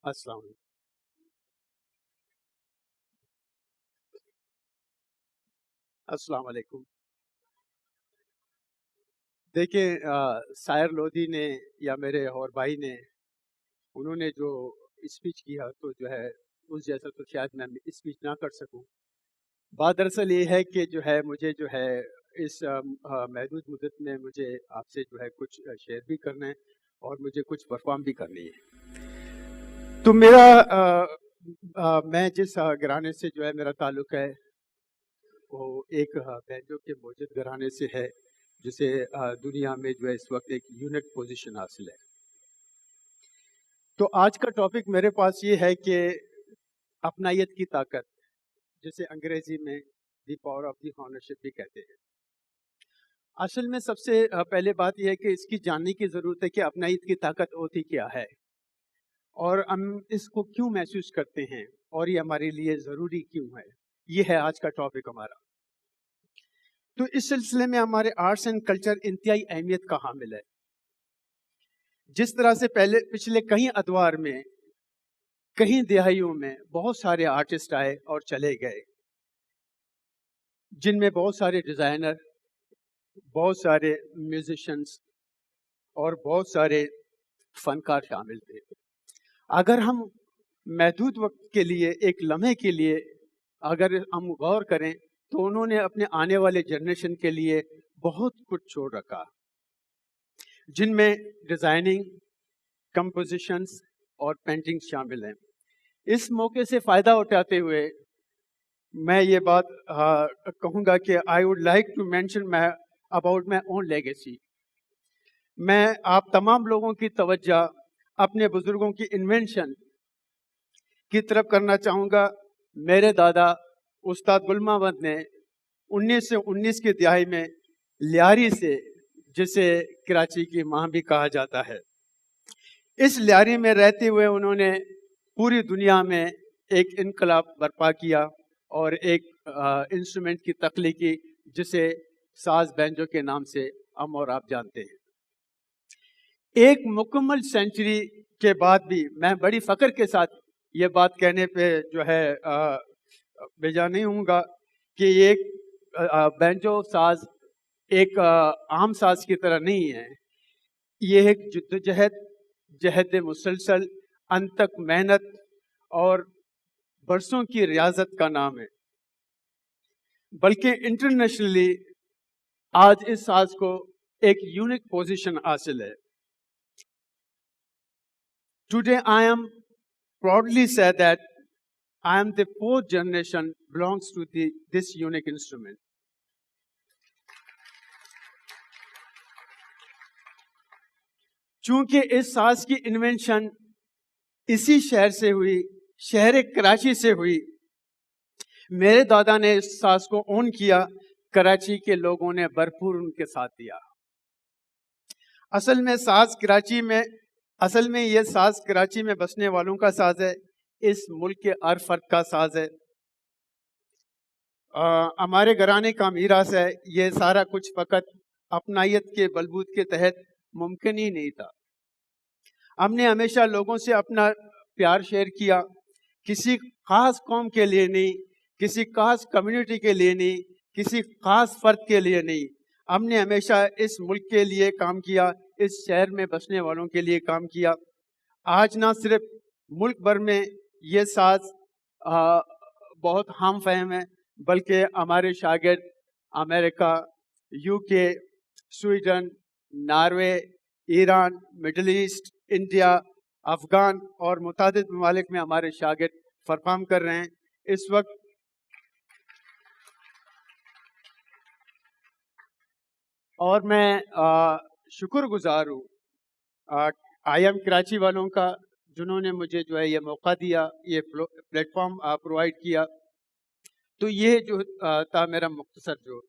السلام علیکم. السلام علیکم. دیکھیں سائر لودھی نے یا میرے اور بھائی نے انہوں نے جو اسپیچ کیا تو جو ہے اس جیسا تو شاید میں اسپیچ نہ کر سکوں. بات دراصل یہ ہے کہ جو ہے مجھے جو ہے اس محدود مدت میں مجھے آپ سے جو ہے کچھ شیئر بھی کرنا ہے اور مجھے کچھ پرفارم بھی کرنی ہے. تو میرا میں جس گھرانے سے جو ہے میرا تعلق ہے وہ ایک بینجو کے موجود گھرانے سے ہے جسے دنیا میں جو ہے اس وقت ایک یونک پوزیشن حاصل ہے. تو آج کا ٹاپک میرے پاس یہ ہے کہ اپنائیت کی طاقت، جسے انگریزی میں the power of the ownership بھی کہتے ہیں. اصل میں سب سے پہلے بات یہ ہے کہ اس کی جاننے کی ضرورت ہے کہ اپنائیت کی طاقت ہوتی کیا ہے اور ہم اس کو کیوں محسوس کرتے ہیں اور یہ ہمارے لیے ضروری کیوں ہے. یہ ہے آج کا ٹاپک ہمارا. تو اس سلسلے میں ہمارے آرٹس اینڈ کلچر انتہائی اہمیت کا حامل ہے. جس طرح سے پچھلے کئی ادوار میں کئی دہائیوں میں بہت سارے آرٹسٹ آئے اور چلے گئے، جن میں بہت سارے ڈیزائنر، بہت سارے میوزیشنز اور بہت سارے فنکار شامل تھے. اگر ہم محدود وقت کے لیے ایک لمحے کے لیے اگر ہم غور کریں تو انہوں نے اپنے آنے والے جنریشن کے لیے بہت کچھ چھوڑ رکھا، جن میں ڈیزائننگ، کمپوزیشنز اور پینٹنگ شامل ہیں. اس موقع سے فائدہ اٹھاتے ہوئے میں یہ بات کہوں گا کہ I would like to mention about my own legacy. میں آپ تمام لوگوں کی توجہ اپنے بزرگوں کی انوینشن کی طرف کرنا چاہوں گا. میرے دادا استاد گل محمد نے 1919 کی دہائی میں لیاری سے، جسے کراچی کی ماں بھی کہا جاتا ہے، اس لیاری میں رہتے ہوئے انہوں نے پوری دنیا میں ایک انقلاب برپا کیا اور ایک انسٹرومنٹ کی تخلیق کی جسے ساز بینجو کے نام سے ہم اور آپ جانتے ہیں. ایک مکمل سینچری کے بعد بھی میں بڑی فخر کے ساتھ یہ بات کہنے پہ جو ہے بیجا نہیں ہوں گا کہ ایک بینجو ساز ایک عام ساز کی طرح نہیں ہے. یہ ایک جہد مسلسل، انتک محنت اور برسوں کی ریاضت کا نام ہے. بلکہ انٹرنیشنلی آج اس ساز کو ایک یونک پوزیشن حاصل ہے. Today I am proudly say that I am the fourth generation belongs to this unique instrument. چونکہ اس ساز کی انوینشن اسی شہر سے ہوئی، شہر کراچی سے ہوئی. میرے دادا نے اس ساز کو اون کیا، کراچی کے لوگوں نے بھرپور ان کے ساتھ دیا. اصل میں یہ ساز کراچی میں بسنے والوں کا ساز ہے، اس ملک کے ہر فرد کا ساز ہے. ہمارے گھرانے کا میراث ہے. یہ سارا کچھ فقط اپنائیت کے بلبوت کے تحت ممکن ہی نہیں تھا. ہم نے ہمیشہ لوگوں سے اپنا پیار شیئر کیا، کسی خاص قوم کے لیے نہیں، کسی خاص کمیونٹی کے لیے نہیں، کسی خاص فرد کے لیے نہیں. ہم نے ہمیشہ اس ملک کے لیے کام کیا، اس شہر میں بسنے والوں کے لیے کام کیا. آج نہ صرف ملک بھر میں یہ ساز بہت ہم فہم ہے، بلکہ ہمارے شاگرد امریکہ، U K, Sweden, Norway, Iran, middle east, India, Afghan اور متعدد ممالک میں ہمارے شاگرد پرفارم کر رہے ہیں. اس وقت اور میں شکر گزار ہوں آئی ایم کراچی والوں کا، جنہوں نے مجھے جو ہے یہ موقع دیا، یہ پلیٹ فارم پرووائڈ کیا. تو یہ جو تھا میرا مختصر جو.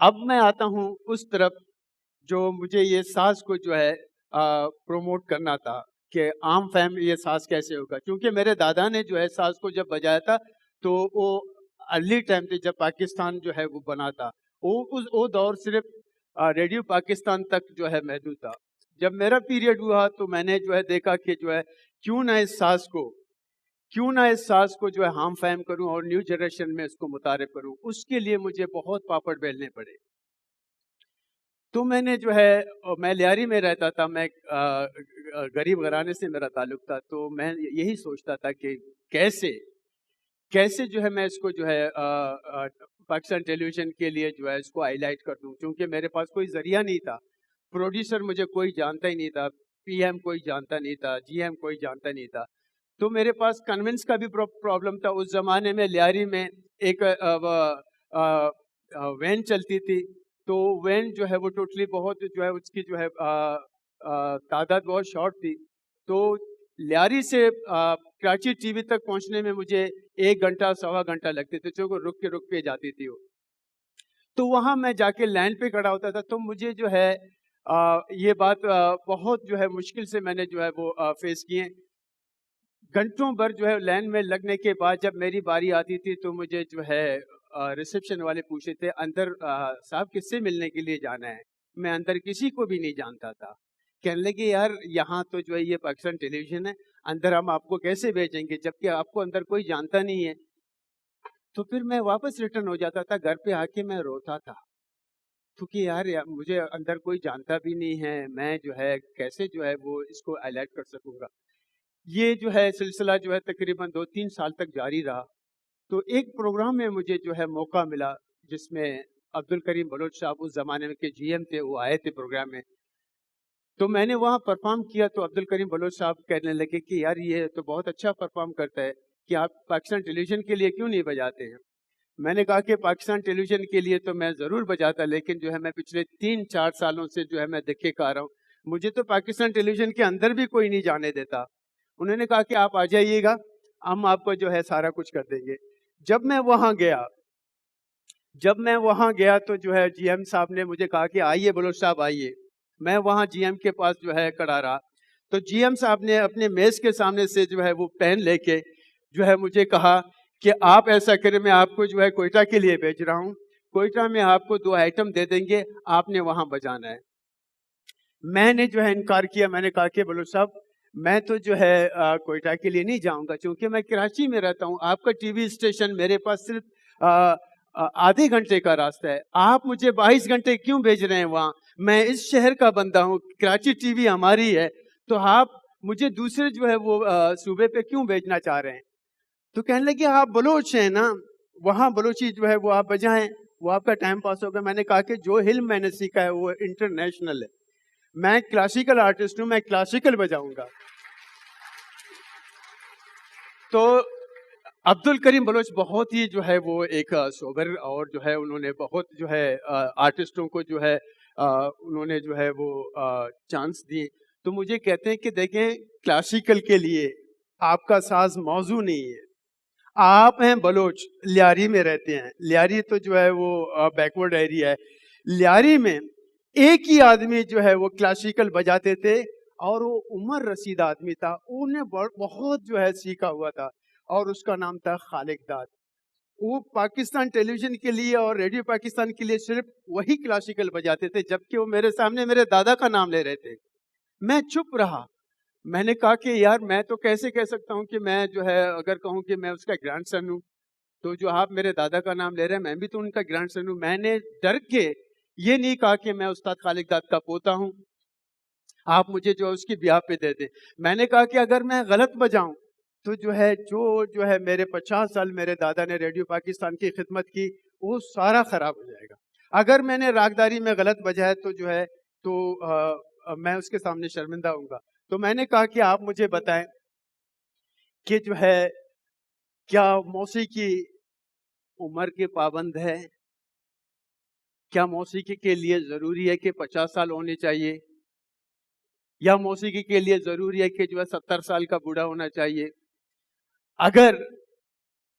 اب میں آتا ہوں اس طرف جو مجھے یہ ساز کو جو ہے پروموٹ کرنا تھا کہ عام فہم یہ ساز کیسے ہوگا. کیونکہ میرے دادا نے جو ہے ساز کو جب بجایا تھا تو وہ ارلی ٹائم پہ جب پاکستان جو ہے وہ بنا تھا، وہ دور صرف ریڈیو پاکستان تک جو ہے محدود تھا. جب میرا پیریڈ ہوا تو میں نے جو ہے دیکھا کہ جو ہے کیوں نہ اس ساز کو جو ہے ہم فہم کروں اور نیو جنریشن میں اس کو متعارف کروں. اس کے لیے مجھے بہت پاپڑ بیلنے پڑے. تو میں نے جو ہے میں لیاری میں رہتا تھا, میں غریب گھرانے سے میرا تعلق تھا, تو میں یہی سوچتا تھا کہ کیسے جو ہے میں اس کو جو ہے پاکستان ٹیلی ویژن کے لیے جو ہے اس کو ہائی لائٹ کر دوں, کیونکہ میرے پاس کوئی ذریعہ نہیں تھا. پروڈیوسر مجھے کوئی جانتا ہی نہیں تھا, پی ایم کوئی جانتا نہیں تھا, جی ایم کوئی جانتا نہیں تھا. تو میرے پاس کنونس کا بھی پرابلم تھا. اس زمانے میں لیاری میں ایک وین چلتی تھی, تو وین جو ہے وہ ٹوٹلی بہت جو ہے اس کی جو ہے تعداد بہت شارٹ تھی. تو لیاری سے کراچی ٹی وی تک پہنچنے میں مجھے 1 گھنٹہ 1.25 گھنٹہ لگتے تھے, جو رک کے جاتی تھی وہ. تو وہاں میں جا کے لائن پہ کھڑا ہوتا تھا. تو مجھے جو ہے یہ بات بہت جو ہے مشکل سے میں نے جو ہے وہ فیس کیے. گھنٹوں بھر جو ہے لائن میں لگنے کے بعد جب میری باری آتی تھی تو مجھے جو ہے ریسیپشن والے پوچھتے تھے اندر صاحب کس سے ملنے کے لیے جانا ہے. میں اندر کسی کو بھی نہیں جانتا تھا. کہنے لگے یار یہاں تو جو ہے یہ پاکستان ٹیلی ویژن ہے, اندر ہم آپ کو کیسے بھیجیں گے جبکہ آپ کو اندر کوئی جانتا نہیں ہے. تو پھر میں واپس ریٹرن ہو جاتا تھا. گھر پہ آ کے میں روتا تھا, کیونکہ یار مجھے اندر کوئی جانتا بھی نہیں ہے, میں جو ہے کیسے جو ہے وہ اس کو ہائی لائٹ کر سکوں گا. یہ جو ہے سلسلہ جو ہے تقریباً 2-3 سال تک جاری رہا. تو ایک پروگرام میں مجھے جو ہے موقع ملا جس میں عبدالکریم بلوچ صاحب اس زمانے میں کے جی ایم تھے, وہ آئے تھے پروگرام میں. تو میں نے وہاں پرفارم کیا. تو عبدالکریم بلوچ صاحب کہنے لگے کہ یار یہ تو بہت اچھا پرفارم کرتا ہے, کہ آپ پاکستان ٹیلی ویژن کے لیے کیوں نہیں بجاتے ہیں. میں نے کہا کہ پاکستان ٹیلی ویژن کے لیے تو میں ضرور بجاتا, لیکن جو ہے میں پچھلے 3-4 سالوں سے جو ہے میں دیکھے آ رہا ہوں, مجھے تو پاکستان ٹیلی ویژن کے اندر بھی کوئی نہیں جانے دیتا. انہوں نے کہا کہ آپ آ جائیے گا, ہم آپ کو جو ہے سارا کچھ کر دیں گے. جب میں وہاں گیا تو جو ہے جی ایم صاحب نے مجھے کہا کہ آئیے بلوچ صاحب آئیے. میں وہاں جی ایم کے پاس جو ہے کھڑا رہا. تو جی ایم صاحب نے اپنے میز کے سامنے سے جو ہے وہ پین لے کے جو ہے مجھے کہا کہ آپ ایسا کریں, میں آپ کو جو ہے کوئٹہ کے لیے بھیج رہا ہوں, کوئٹہ میں آپ کو 2 آئٹم دے دیں گے, آپ نے وہاں بجانا ہے. میں نے جو ہے انکار کیا. میں نے کہا کہ بلوچ صاحب میں تو جو ہے کوئٹہ کے لیے نہیں جاؤں گا, کیونکہ میں کراچی میں رہتا ہوں. آپ کا ٹی وی اسٹیشن میرے پاس صرف آدھے گھنٹے کا راستہ ہے, آپ مجھے 22 گھنٹے کیوں بھیج رہے ہیں وہاں. میں اس شہر کا بندہ ہوں, کراچی ٹی وی ہماری ہے, تو آپ مجھے دوسرے جو ہے وہ صوبے پہ کیوں بھیجنا چاہ رہے ہیں. تو کہنے لگے آپ بلوچ ہیں نا, وہاں بلوچی جو ہے وہ آپ بجائیں, وہ آپ کا ٹائم پاس ہوگا. میں نے کہا کہ جو علم میں نے سیکھا ہے وہ انٹرنیشنل ہے, میں کلاسیکل آرٹسٹ ہوں, میں کلاسیکل بجاؤں گا. تو عبدالکریم بلوچ بہت ہی جو ہے وہ ایک سوبر, اور جو ہے انہوں نے بہت جو ہے آرٹسٹوں کو جو ہے انہوں نے جو ہے وہ چانس دیے. تو مجھے کہتے ہیں کہ دیکھیں کلاسیکل کے لیے آپ کا ساز موضوع نہیں ہے, آپ ہیں بلوچ, لیاری میں رہتے ہیں. لیاری تو جو ہے وہ بیکورڈ ایریا ہے. لیاری میں ایک ہی آدمی جو ہے وہ کلاسیکل بجاتے تھے, اور وہ عمر رسید آدمی تھا, انہیں بہت جو ہے سیکھا ہوا تھا, اور اس کا نام تھا خالق داد. وہ پاکستان ٹیلی ویژن کے لیے اور ریڈیو پاکستان کے لیے صرف وہی کلاسیکل بجاتے تھے, جبکہ وہ میرے سامنے میرے دادا کا نام لے رہے تھے. میں چپ رہا. میں نے کہا کہ یار میں تو کیسے کہہ سکتا ہوں کہ میں جو ہے اگر کہوں کہ میں اس کا گرینڈ سن ہوں, تو جو آپ میرے دادا کا نام لے رہے ہیں میں بھی تو ان کا گرینڈ سن ہوں. میں نے ڈر کے یہ نہیں کہا کہ میں استاد خالق داد کا پوتا ہوں, آپ مجھے جو اس کی بیاہ پہ دے دیں. میں نے کہا کہ اگر میں غلط بجاؤں تو جو ہے میرے 50 سال میرے دادا نے ریڈیو پاکستان کی خدمت کی, وہ سارا خراب ہو جائے گا. اگر میں نے راگداری میں غلط بجایا تو جو ہے تو میں اس کے سامنے شرمندہ ہوں گا. تو میں نے کہا کہ آپ مجھے بتائیں کہ جو ہے کیا موسیقی عمر کے پابند ہے, کیا موسیقی کے لیے ضروری ہے کہ 50 سال ہونے چاہیے, یا موسیقی کے لیے ضروری ہے کہ جو ہے 70 سال کا بوڑھا ہونا چاہیے. اگر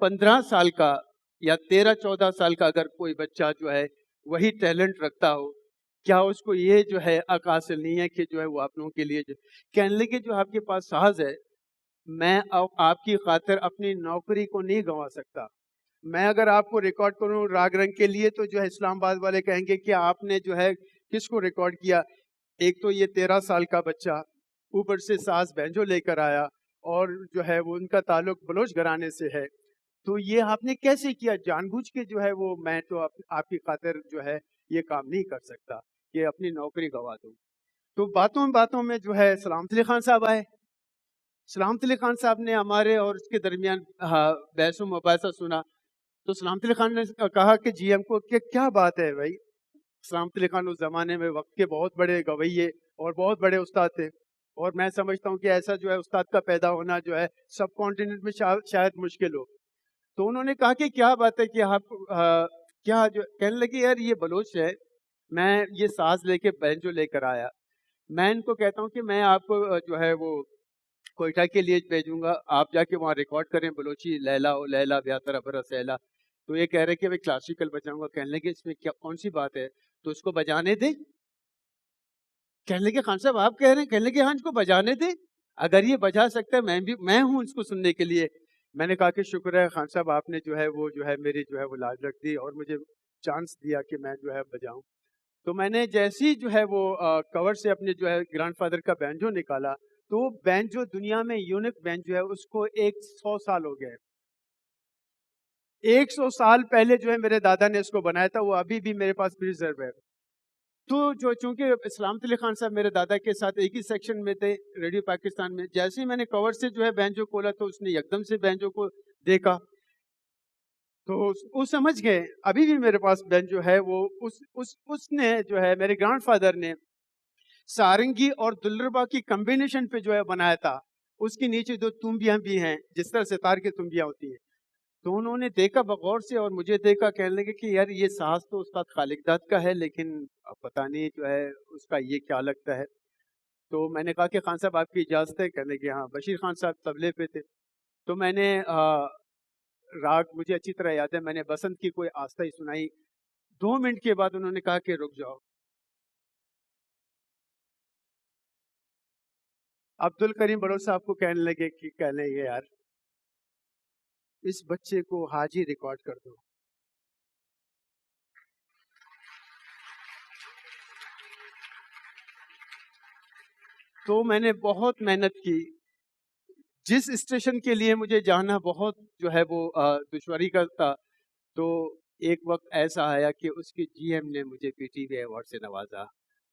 15 سال کا یا 13-14 سال کا اگر کوئی بچہ جو ہے وہی ٹیلنٹ رکھتا ہو, کیا اس کو یہ جو ہے حق حاصل نہیں ہے کہ جو ہے وہ آپ لوگوں کے لیے کہنے لگے جو آپ کے پاس ساز ہے, میں آپ کی خاطر اپنی نوکری کو نہیں گنوا سکتا. میں اگر آپ کو ریکارڈ کروں راگ رنگ کے لیے تو جو ہے اسلام آباد والے کہیں گے کہ آپ نے جو ہے کس کو ریکارڈ کیا. ایک تو یہ 13 سال کا بچہ اوپر سے ساز بینجو لے کر آیا, اور جو ہے وہ ان کا تعلق بلوچ گھرانے سے ہے، تو یہ آپ نے کیسے کیا؟ جان بوجھ کے جو ہے وہ میں تو آپ کی خاطر جو ہے یہ کام نہیں کر سکتا کہ اپنی نوکری گوا دوں. تو باتوں باتوں میں جو ہے سلامت علی خان صاحب آئے. سلامت علی خان صاحب نے ہمارے اور اس کے درمیان بحث و مباحثہ سنا. تو سلامت علی خان نے کہا کہ جی ایم کو کہ کیا بات ہے بھائی. سلامت علی خان اس زمانے میں وقت کے بہت بڑے گویے اور بہت بڑے استاد تھے، اور میں سمجھتا ہوں کہ ایسا جو ہے استاد کا پیدا ہونا جو ہے سب کانٹیننٹ میں شاید مشکل ہو. تو انہوں نے کہا کہ کیا بات ہے کہ آپ کیا جو کہنے لگے یار یہ بلوچ ہے، میں یہ ساز لے کے بینجو لے کر آیا، میں ان کو کہتا ہوں کہ میں آپ کو جو ہے وہ کوئٹہ کے لیے بھیجوں گا، آپ جا کے وہاں ریکارڈ کریں بلوچی لیلا او لیلا بیاتر ابرا سیلا. تو یہ کہہ رہے کہ میں کلاسیکل بجاؤں گا. کہنے لگے اس میں کیا کون سی بات ہے، تو اس کو بجانے دیں. کہنے لگے خان صاحب آپ کہہ رہے ہیں؟ کہنے لگے ہاں اس کو بجانے دیں، اگر یہ بجا سکتا ہے میں ہوں اس کو سننے کے لیے. میں نے کہا کہ شکر ہے خان صاحب آپ نے جو ہے وہ میری جو ہے وہ لاج رکھ دی اور مجھے چانس دیا کہ میں جو ہے بجاؤں. تو میں نے جیسی جو ہے وہ کور سے اپنے جو ہے گرانڈ فادر کا بینجو نکالا، تو وہ بینجو دنیا میں یونک بینجو ہے، اس کو 100 سال ہو گئے. 100 سال پہلے جو ہے میرے دادا نے اس کو بنایا تھا، وہ ابھی بھی میرے پاس پریزرو ہے. تو جو چونکہ سلامت علی خان صاحب میرے دادا کے ساتھ ایک ہی سیکشن میں تھے ریڈیو پاکستان میں، جیسے ہی میں نے کور سے جو ہے بینجو کھولا تو اس نے یکدم سے بینجو کو دیکھا، تو وہ سمجھ گئے. ابھی بھی میرے پاس بینجو ہے، وہ اس نے جو ہے میرے گرانڈ فادر نے سارنگی اور دلربا کی کمبینیشن پہ جو ہے بنایا تھا. اس کے نیچے دو تنبیاں بھی ہیں جس طرح ستار کی تنبیاں ہوتی ہیں. تو انہوں نے دیکھا بغور سے اور مجھے دیکھا، کہنے لگے کہ یار یہ ساز تو استاد خالق داد کا ہے، لیکن اب پتہ نہیں جو ہے اس کا یہ کیا لگتا ہے. تو میں نے کہا کہ خان صاحب آپ کی اجازت ہے؟ کہنے لگے ہاں. بشیر خان صاحب طبلے پہ تھے. تو میں نے راگ مجھے اچھی طرح یاد ہے، میں نے بسنت کی کوئی آستہ ہی سنائی. 2 منٹ کے بعد انہوں نے کہا کہ رک جاؤ. عبد الکریم بلوچ صاحب کو کہنے لگے کہ کہنے لگے یار اس بچے کو حاجی ریکارڈ کر دو. تو میں نے بہت محنت کی. جس اسٹیشن کے لیے مجھے جانا بہت جو ہے وہ دشواری کا تھا، تو ایک وقت ایسا آیا کہ اس کے جی ایم نے مجھے پی ٹی وی ایوارڈ سے نوازا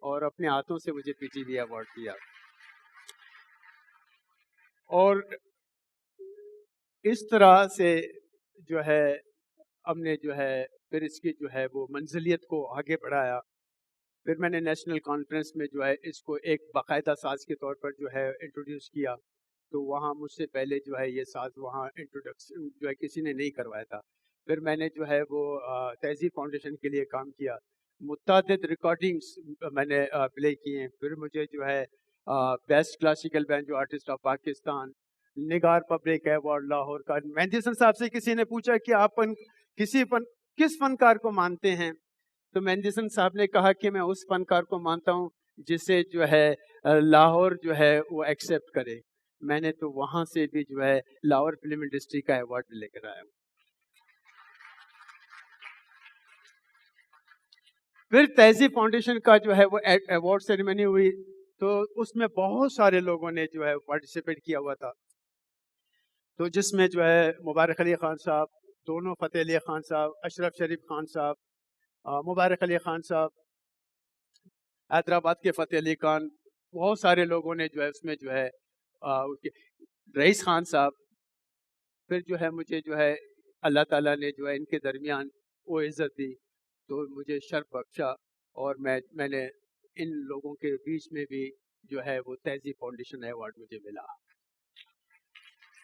اور اپنے ہاتھوں سے مجھے پی ٹی وی ایوارڈ دیا. اور اس طرح سے جو ہے ہم نے جو ہے پھر اس کی جو ہے وہ منزلیت کو آگے بڑھایا. پھر میں نے نیشنل کانفرنس میں جو ہے اس کو ایک باقاعدہ ساز کے طور پر جو ہے انٹروڈیوس کیا. تو وہاں مجھ سے پہلے جو ہے یہ ساز وہاں انٹروڈکشن جو ہے کسی نے نہیں کروایا تھا. پھر میں نے جو ہے وہ تہذیب فاؤنڈیشن کے لیے کام کیا، متعدد ریکارڈنگس میں نے پلے کی ہیں. پھر مجھے جو ہے best classical banjo artist of Pakistan, نگار پبلک ایوارڈ لاہور کا. مہندی حسن صاحب سے کسی نے پوچھا کہ آپ کس فنکار کو مانتے ہیں؟ تو مہندی حسن صاحب نے کہا کہ میں اس فنکار کو مانتا ہوں جسے جو ہے لاہور جو ہے وہ ایکسیپٹ کرے. میں نے تو وہاں سے بھی جو ہے لاہور فلم انڈسٹری کا ایوارڈ لے کر آیا ہوں. پھر تہذیب فاؤنڈیشن کا جو ہے وہ ایوارڈ سیریمنی ہوئی، تو اس میں بہت سارے لوگوں نے جو ہے پارٹیسپیٹ کیا ہوا تھا. تو جس میں جو ہے مبارک علی خان صاحب، دونوں فتح علی خان صاحب، اشرف شریف خان صاحب، مبارک علی خان صاحب، حیدرآباد کے فتح علی خان، بہت سارے لوگوں نے جو ہے اس میں جو ہے رئیس خان صاحب. پھر جو ہے مجھے جو ہے اللہ تعالیٰ نے جو ہے ان کے درمیان وہ عزت دی، تو مجھے شرف بخشا، اور میں نے ان لوگوں کے بیچ میں بھی جو ہے وہ تہذیب فاؤنڈیشن ایوارڈ مجھے ملا.